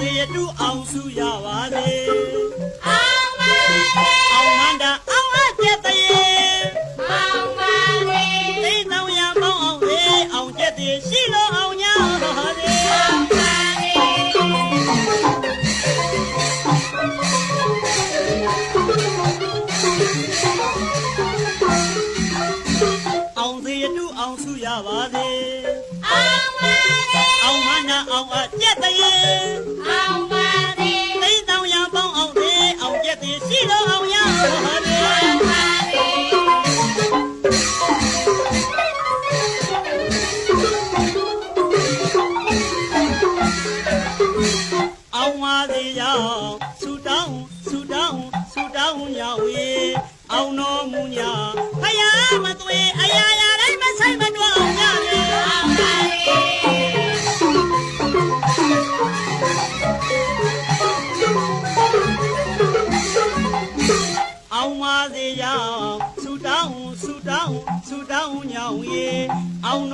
စေတူအောင်စုရပါစေအောင်ပါလေအောင်မန္တာအောင်အကျက်တရေအောင်ပါလေသိတောင်ရပေါင်းအောင်လေအောင်ကျက်တရေရှိလို့အောင်ညာတော်လေအောင်ပါလေအောင်စေတူအောင်စုရပါစေအောင်ပါလေအောင်မန္တာအောင်အကျက်တရေအောင်ပါလေသိတောင်ရပေါင်းအောင်လေအောင်ကျက်တရေရှိလို့အောင်ညာတော်လေအောင်ပါလေအောင်ပါစေရောက်ဆူတောင်းရောက်ရေအောင်တော်မူညာဖယားမသွေအရာရာတိုင်းမဆိုင်မတွအောင်ကြလေအောင်ပါလေအောင်ပါစေရောက်ဆူတောင်းရောက်ရေအောင်